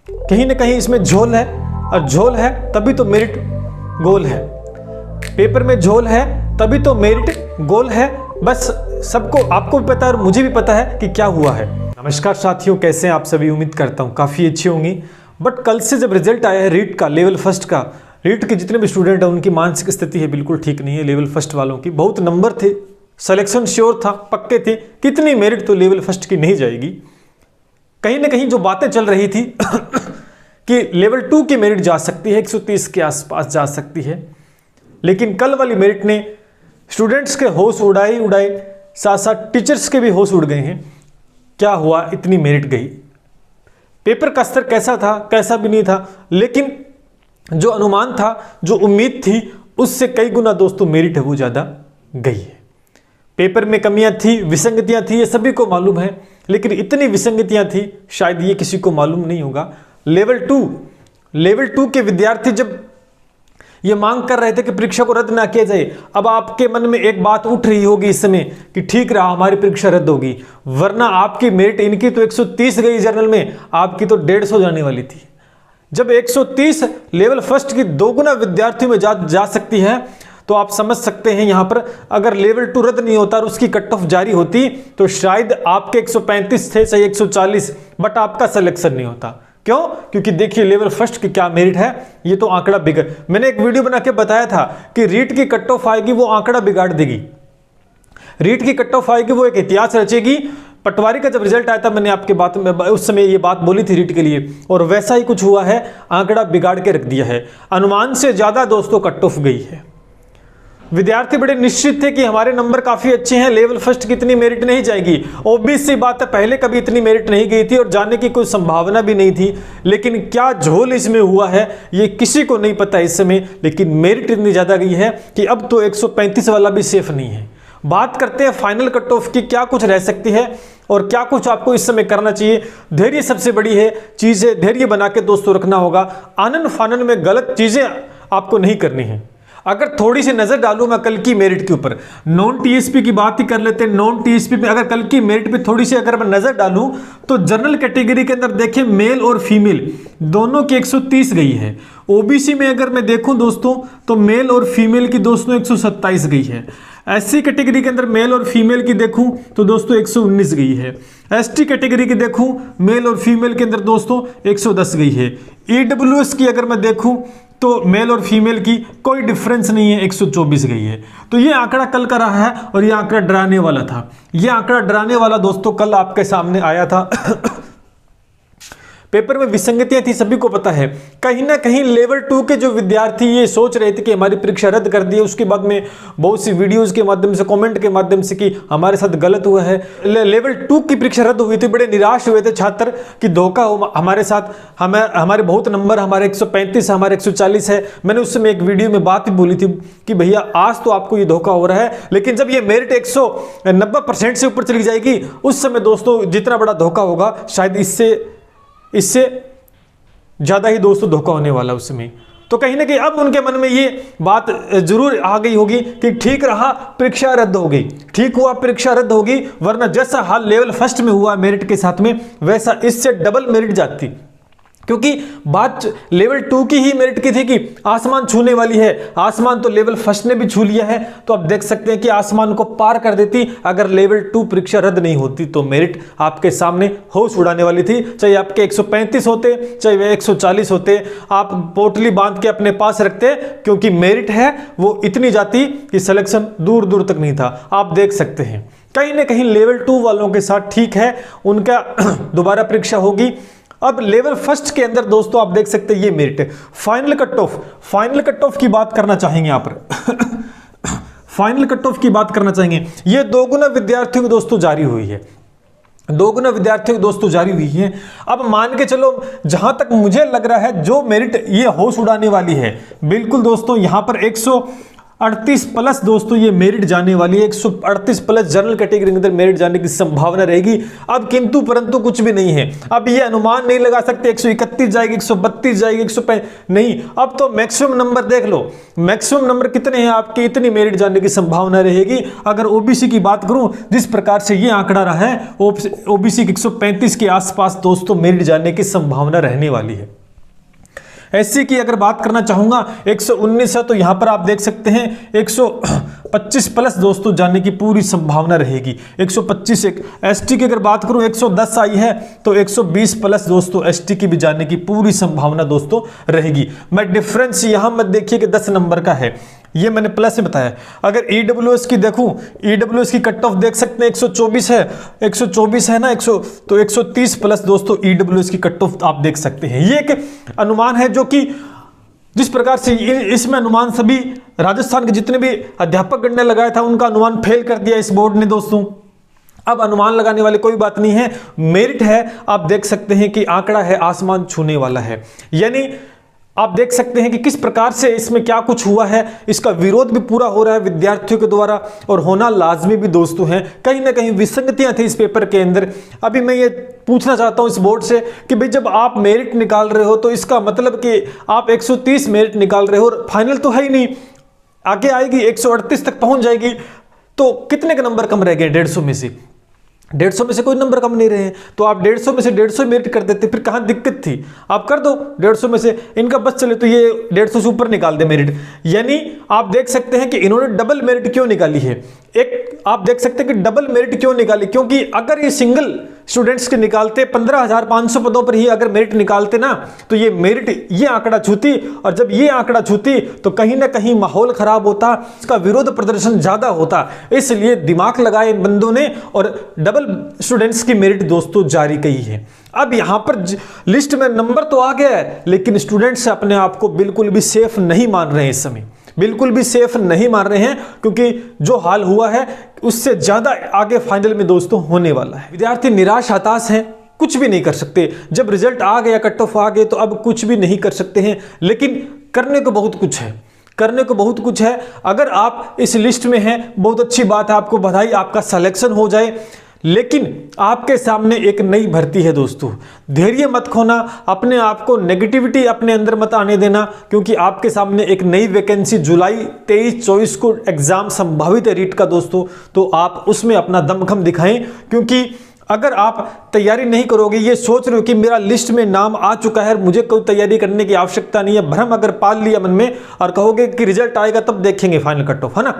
कहीं ना कहीं इसमें झोल है, और झोल है तभी तो मेरिट गोल है। पेपर में झोल है तभी तो मेरिट गोल है। बस सबको, आपको भी पता है और मुझे भी पता है कि क्या हुआ है। नमस्कार साथियों, कैसे हैं आप सभी? उम्मीद करता हूँ काफ़ी अच्छी होंगी। बट कल से जब रिजल्ट आया है रीट का, लेवल फर्स्ट का, रीट के जितने भी स्टूडेंट हैं उनकी मानसिक स्थिति है बिल्कुल ठीक नहीं है। लेवल फर्स्ट वालों की बहुत नंबर थे, सिलेक्शन श्योर था, पक्के थे, कितनी मेरिट तो लेवल फर्स्ट की नहीं जाएगी। कहीं ना कहीं जो बातें चल रही थी कि लेवल 2 की मेरिट जा सकती है, 130 के आसपास जा सकती है, लेकिन कल वाली मेरिट ने स्टूडेंट्स के होश उड़ाए, साथ साथ टीचर्स के भी होश उड़ गए हैं। क्या हुआ, इतनी मेरिट गई। पेपर का स्तर कैसा था, कैसा भी नहीं था, लेकिन जो अनुमान था, जो उम्मीद थी, उससे कई गुना दोस्तों मेरिट है वो ज़्यादा गई है। पेपर में कमियां थी, विसंगतियां थी, ये सभी को मालूम है, लेकिन इतनी विसंगतियां थी शायद ये किसी को मालूम नहीं होगा। लेवल 2 के विद्यार्थी जब ये मांग कर रहे थे कि परीक्षा को रद्द ना किया जाए, अब आपके मन में एक बात उठ रही होगी इस समय कि ठीक रहा हमारी परीक्षा रद्द होगी, वरना आपकी मेरिट, इनकी तो 130 गई जनरल में, आपकी तो 150 जाने वाली थी। जब 130 लेवल फर्स्ट की 2 गुना विद्यार्थियों में जा सकती है, तो आप समझ सकते हैं यहां पर अगर लेवल 2 रद्द नहीं होता और उसकी कट ऑफ जारी होती तो शायद आपके 135 थे, चाहे 140, बट आपका सिलेक्शन नहीं होता। क्यों? क्योंकि देखिए लेवल फर्स्ट की क्या मेरिट है, ये तो आंकड़ा बिगड़, मैंने एक वीडियो बना के बताया था कि रीट की कट ऑफ आएगी, वो आंकड़ा बिगाड़ देगी। रीट की कट ऑफ आएगी, वो एक इतिहास रचेगी। पटवारी का जब रिजल्ट आया था, मैंने आपके बात में उस समय ये बात बोली थी रीट के लिए, और वैसा ही कुछ हुआ है, आंकड़ा बिगाड़ के रख दिया है। अनुमान से ज्यादा दोस्तों कट ऑफ गई है। विद्यार्थी बड़े निश्चित थे कि हमारे नंबर काफी अच्छे हैं, लेवल फर्स्ट की इतनी मेरिट नहीं जाएगी। ऑब्वियस सी बात है, पहले कभी इतनी मेरिट नहीं गई थी और जाने की कोई संभावना भी नहीं थी, लेकिन क्या झोल इसमें हुआ है ये किसी को नहीं पता इस समय। लेकिन मेरिट इतनी ज्यादा गई है कि अब तो 135 वाला भी सेफ नहीं है। बात करते हैं फाइनल कट ऑफ की, क्या कुछ रह सकती है और क्या कुछ आपको इस समय करना चाहिए। धैर्य सबसे बड़ी है चीज है, धैर्य बना के दोस्तों रखना होगा। आनन फानन में गलत चीजें आपको नहीं करनी है। अगर थोड़ी सी नजर डालूं मैं कल की मेरिट के ऊपर, नॉन टीएसपी की बात ही कर लेते हैं। नॉन टीएसपी में अगर कल की मेरिट पे थोड़ी सी अगर मैं नजर डालूं तो जनरल कैटेगरी के अंदर देखें मेल और फीमेल दोनों की 130 गई है। ओबीसी में अगर मैं देखूं दोस्तों तो मेल और फीमेल की दोस्तों 127 गई है। एससी कैटेगरी के अंदर मेल और फीमेल की देखूं तो दोस्तों 119 गई है। एसटी कैटेगरी की देखूं मेल और फीमेल के अंदर दोस्तों 110 गई है। ईडब्ल्यूएस की अगर मैं देखूं तो मेल और फीमेल की कोई डिफरेंस नहीं है, 124 गई है। तो ये आंकड़ा कल का रहा है और ये आंकड़ा डराने वाला था। ये आंकड़ा डराने वाला दोस्तों कल आपके सामने आया था। पेपर में विसंगतियां थी, सभी को पता है। कहीं ना कहीं लेवल 2 के जो विद्यार्थी ये सोच रहे थे कि हमारी परीक्षा रद्द कर दी है, उसके बाद में बहुत सी वीडियोस के माध्यम से, कमेंट के माध्यम से कि हमारे साथ गलत हुआ है। लेवल 2 की परीक्षा रद्द हुई थी, बड़े निराश हुए थे छात्र कि धोखा हो हमारे साथ, हमारे बहुत नंबर, हमारे 135, हमारे 140 है। मैंने उस समय एक वीडियो में बात भी बोली थी कि भैया आज तो आपको ये धोखा हो रहा है, लेकिन जब ये मेरिट 190% से ऊपर चली जाएगी, उस समय दोस्तों जितना बड़ा धोखा होगा शायद इससे ज्यादा ही दोस्तों धोखा होने वाला उस समय। तो कहीं ना कहीं अब उनके मन में ये बात जरूर आ गई होगी कि ठीक रहा परीक्षा रद्द हो गई, ठीक हुआ परीक्षा रद्द होगी, वरना जैसा हाल लेवल फर्स्ट में हुआ मेरिट के साथ में, वैसा इससे डबल मेरिट जाती। क्योंकि बात लेवल 2 की ही मेरिट की थी कि आसमान छूने वाली है। आसमान तो लेवल फर्स्ट ने भी छू लिया है, तो आप देख सकते हैं कि आसमान को पार कर देती अगर लेवल 2 परीक्षा रद्द नहीं होती। तो मेरिट आपके सामने होश उड़ाने वाली थी, चाहे आपके 135 होते, चाहे वे 140 होते, आप पोटली बांध के अपने पास रखते, क्योंकि मेरिट है वो इतनी जाती कि सिलेक्शन दूर दूर तक नहीं था। आप देख सकते हैं कहीं ना कहीं लेवल 2 वालों के साथ ठीक है, उनका दोबारा परीक्षा होगी। अब लेवल फर्स्ट के अंदर दोस्तों आप देख सकते हैं ये मेरिट है। फाइनल कट ऑफ की बात करना चाहेंगे यहां पर। फाइनल कट ऑफ की बात करना चाहेंगे। ये 2 गुना विद्यार्थियों की दोस्तों जारी हुई है, 2 गुना विद्यार्थियों की दोस्तों जारी हुई है। अब मान के चलो, जहां तक मुझे लग रहा है जो मेरिट ये होश उड़ाने वाली है, बिल्कुल दोस्तों यहां पर 138 प्लस दोस्तों ये मेरिट जाने वाली है। 138 प्लस जनरल कैटेगरी के अंदर मेरिट जाने की संभावना रहेगी। अब किंतु परंतु कुछ भी नहीं है। अब ये अनुमान नहीं लगा सकते 131 जाएगी, 132 जाएगी, 105 नहीं। अब तो मैक्सिमम नंबर देख लो, मैक्सिमम नंबर कितने हैं आपके, इतनी मेरिट जाने की संभावना रहेगी। अगर ओबीसी की बात करूं, जिस प्रकार से ये आंकड़ा रहा है, ओबीसी 135 के आसपास दोस्तों मेरिट जाने की संभावना रहने वाली है। एससी की अगर बात करना चाहूंगा 119 है, तो यहां पर आप देख सकते हैं 125 प्लस दोस्तों जाने की पूरी संभावना रहेगी। 125 एक एसटी की अगर बात करूं 110 आई है, तो 120 प्लस दोस्तों एसटी की भी जाने की पूरी संभावना दोस्तों रहेगी। मैं डिफरेंस यहां मत देखिए कि 10 नंबर का है, ये मैंने प्लस में बताया। अगर ईडब्ल्यूएस की देखूं, ईडब्ल्यूएस की कट ऑफ देख सकते हैं 124 है, 124 है ना, 100 तो 130 प्लस दोस्तों ईडब्ल्यूएस की कट ऑफ आप देख सकते हैं। ये एक अनुमान है जो कि जिस प्रकार से इसमें अनुमान सभी राजस्थान के जितने भी अध्यापक गण ने लगाया था उनका अनुमान फेल कर दिया इस बोर्ड ने दोस्तों। अब अनुमान लगाने वाले कोई बात नहीं है, मेरिट है। आप देख सकते हैं कि आंकड़ा है आसमान छूने वाला है। यानी आप देख सकते हैं कि किस प्रकार से इसमें क्या कुछ हुआ है। इसका विरोध भी पूरा हो रहा है विद्यार्थियों के द्वारा, और होना लाजमी भी दोस्तों है। कहीं ना कहीं विसंगतियां थी इस पेपर के अंदर। अभी मैं ये पूछना चाहता हूं इस बोर्ड से कि भाई जब आप मेरिट निकाल रहे हो तो इसका मतलब कि आप 130 मेरिट निकाल रहे हो और फाइनल तो है ही नहीं, आगे आएगी 138 तक पहुंच जाएगी, तो कितने के नंबर कम रह गए 150 में से? 150 में से कोई नंबर कम नहीं रहे, तो आप 150 में से 150 मेरिट कर देते, फिर कहां दिक्कत थी? आप कर दो 150 में से, इनका बस चले तो ये 150 से ऊपर निकाल दे मेरिट। यानी आप देख सकते हैं कि इन्होंने डबल मेरिट क्यों निकाली है। एक आप देख सकते हैं कि डबल मेरिट क्यों निकाली, क्योंकि अगर ये सिंगल स्टूडेंट्स के निकालते 15,500 पदों पर ही अगर मेरिट निकालते ना, तो ये मेरिट ये आंकड़ा छूती, और जब ये आंकड़ा छूती तो कहीं ना कहीं माहौल खराब होता, इसका विरोध प्रदर्शन ज्यादा होता। इसलिए दिमाग लगाए इन बंदों ने और डबल स्टूडेंट्स की मेरिट दोस्तों जारी की है। अब यहां पर लिस्ट में नंबर तो आ गया है, लेकिन स्टूडेंट्स अपने आप को बिल्कुल भी सेफ नहीं मान रहे हैं इस समय, बिल्कुल भी सेफ नहीं मान रहे हैं, क्योंकि जो हाल हुआ है उससे ज्यादा आगे फाइनल में दोस्तों होने वाला है। विद्यार्थी निराश हताश हैं, कुछ भी नहीं कर सकते। जब रिजल्ट आ गया, कट ऑफ आ गए, तो अब कुछ भी नहीं कर सकते हैं, लेकिन करने को बहुत कुछ है, करने को बहुत कुछ है। अगर आप इस लिस्ट में हैं, बहुत अच्छी बात है, आपको बधाई, आपका सिलेक्शन हो जाए। लेकिन आपके सामने एक नई भर्ती है दोस्तों, धैर्य मत खोना, अपने आप को नेगेटिविटी अपने अंदर मत आने देना, क्योंकि आपके सामने एक नई वैकेंसी जुलाई 23-24 को एग्जाम संभावित है रीट का दोस्तों, तो आप उसमें अपना दमखम दिखाएं। क्योंकि अगर आप तैयारी नहीं करोगे, ये सोच रहे हो कि मेरा लिस्ट में नाम आ चुका है, मुझे कोई तैयारी करने की आवश्यकता नहीं है, भ्रम अगर पाल लिया मन में और कहोगे कि रिजल्ट आएगा तब देखेंगे फाइनल कट ऑफ, है ना,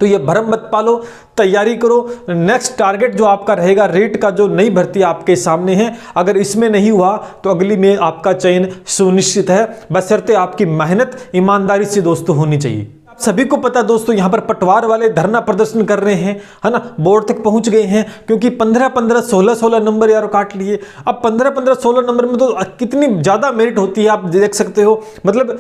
तो ये भ्रम मत पालो, तैयारी करो। नेक्स्ट टारगेट जो आपका रहेगा रेट का, जो नई भर्ती आपके सामने है, अगर इसमें नहीं हुआ तो अगली में आपका चयन सुनिश्चित है, बशर्ते आपकी मेहनत ईमानदारी से दोस्तों होनी चाहिए। आप सभी को पता दोस्तों, यहां पर पटवार वाले धरना प्रदर्शन कर रहे हैं, है ना, बोर्ड तक पहुंच गए हैं, क्योंकि 15-15, 16-16 नंबर यार काट लिए। अब 15-15, 16 नंबर में तो कितनी ज्यादा मेरिट होती है, आप देख सकते हो, मतलब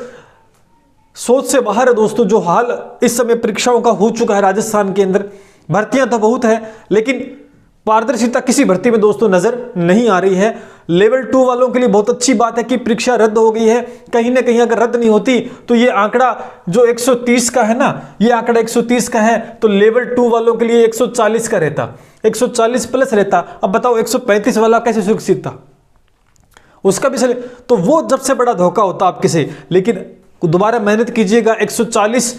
सोच से बाहर है दोस्तों जो हाल इस समय परीक्षाओं का हो चुका है राजस्थान के अंदर। भर्तियां तो बहुत है, लेकिन पारदर्शिता किसी भर्ती में दोस्तों नजर नहीं आ रही है। लेवल 2 वालों के लिए बहुत अच्छी बात है कि परीक्षा रद्द हो गई है। कहीं ना कहीं अगर रद्द नहीं होती तो ये आंकड़ा जो 130 का है ना, ये आंकड़ा 130 का है, तो लेवल 2 वालों के लिए 140 का रहता, 140 प्लस रहता। अब बताओ 135 वाला कैसे सुरक्षित था, उसका भी चले, तो वो सबसे बड़ा धोखा होता आपके से। लेकिन दोबारा मेहनत कीजिएगा, 140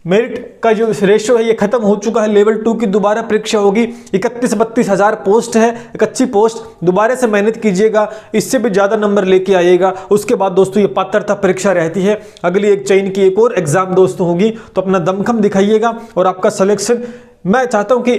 मेरिट का जो रेशियो है ये खत्म हो चुका है। लेवल 2 की दोबारा परीक्षा होगी, 31-32 हजार पोस्ट है, एक अच्छी पोस्ट, दोबारा से मेहनत कीजिएगा, इससे भी ज्यादा नंबर लेके आइएगा। उसके बाद दोस्तों ये पात्रता परीक्षा रहती है, अगली एक चयन की एक और एग्जाम दोस्तों होगी, तो अपना दमखम दिखाइएगा और आपका सिलेक्शन, मैं चाहता हूं कि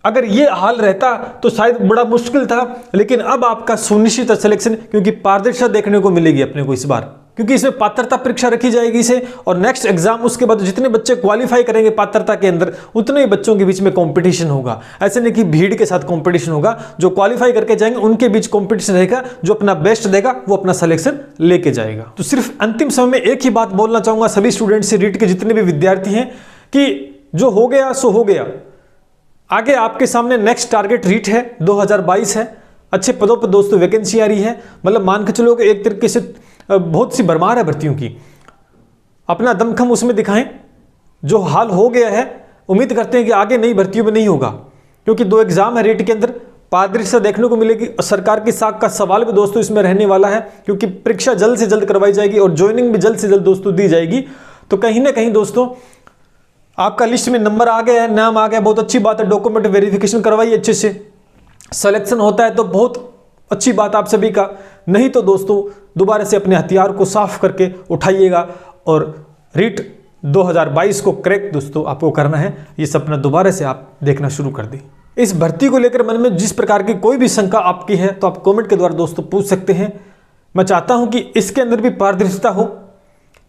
अगर ये हाल रहता तो शायद बड़ा मुश्किल था, लेकिन अब आपका सुनिश्चित है सिलेक्शन, क्योंकि पारदर्शिता देखने को मिलेगी अपने को इस बार, क्योंकि इसमें पात्रता परीक्षा रखी जाएगी इसे, और नेक्स्ट एग्जाम उसके बाद जितने बच्चे क्वालिफाई करेंगे पात्रता के अंदर, उतने ही बच्चों के बीच में कंपटीशन होगा। ऐसे नहीं कि भीड़ के साथ कंपटीशन होगा, जो क्वालिफाई करके जाएंगे उनके बीच कंपटीशन रहेगा, जो अपना बेस्ट देगा वो अपना सिलेक्शन लेके जाएगा। तो सिर्फ अंतिम समय में एक ही बात बोलना चाहूंगा सभी स्टूडेंट से, रीट के जितने भी विद्यार्थी हैं, कि जो हो गया सो हो गया, आगे आपके सामने नेक्स्ट टारगेट रीट है, 2022 है, अच्छे पदों पर दोस्तों वैकेंसी आ रही है, मतलब मान के चलो कि एक तरीके से बहुत सी भरमार है भर्तियों की। अपना दमखम उसमें दिखाएं, जो हाल हो गया है उम्मीद करते हैं कि आगे नई भर्तियों में नहीं होगा, क्योंकि 2 एग्जाम है रेट के अंदर, पारदर्शिता देखने को मिलेगी और सरकार की साख का सवाल भी दोस्तों इसमें रहने वाला है, क्योंकि परीक्षा जल्द से जल्द करवाई जाएगी और ज्वाइनिंग भी जल्द से जल्द दोस्तों दी जाएगी। तो कहीं ना कहीं दोस्तों आपका लिस्ट में नंबर आ गया है, नाम आ गया, बहुत अच्छी बात है। डॉक्यूमेंट वेरिफिकेशन करवाइए अच्छे से, सिलेक्शन होता है तो बहुत अच्छी बात आप सभी का, नहीं तो दोस्तों दोबारा से अपने हथियार को साफ करके उठाइएगा और रीट 2022 को क्रैक दोस्तों आपको करना है। ये सपना दोबारा से आप देखना शुरू कर दें। इस भर्ती को लेकर मन में जिस प्रकार की कोई भी शंका आपकी है तो आप कमेंट के द्वारा दोस्तों पूछ सकते हैं। मैं चाहता हूं कि इसके अंदर भी पारदर्शिता हो,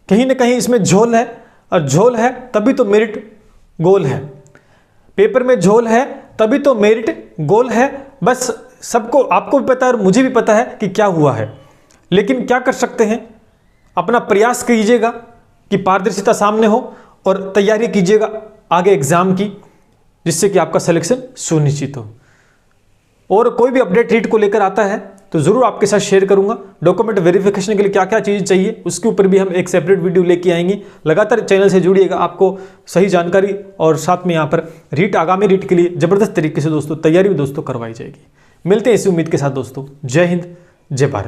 कहीं ना कहीं इसमें झोल है, और झोल है तभी तो मेरिट गोल है। पेपर में झोल है तभी तो मेरिट गोल है। बस सबको, आपको भी पता है और मुझे भी पता है कि क्या हुआ है, लेकिन क्या कर सकते हैं, अपना प्रयास कीजिएगा कि पारदर्शिता सामने हो और तैयारी कीजिएगा आगे एग्जाम की, जिससे कि आपका सिलेक्शन सुनिश्चित हो। और कोई भी अपडेट रीट को लेकर आता है तो जरूर आपके साथ शेयर करूंगा। डॉक्यूमेंट वेरिफिकेशन के लिए क्या क्या चीज़ चाहिए उसके ऊपर भी हम एक सेपरेट वीडियो लेके आएंगे। लगातार चैनल से जुड़िएगा, आपको सही जानकारी और साथ में यहाँ पर रीट, आगामी रीट के लिए जबरदस्त तरीके से दोस्तों तैयारी भी दोस्तों करवाई जाएगी। मिलते हैं इसी उम्मीद के साथ दोस्तों। जय हिंद, जय भारत।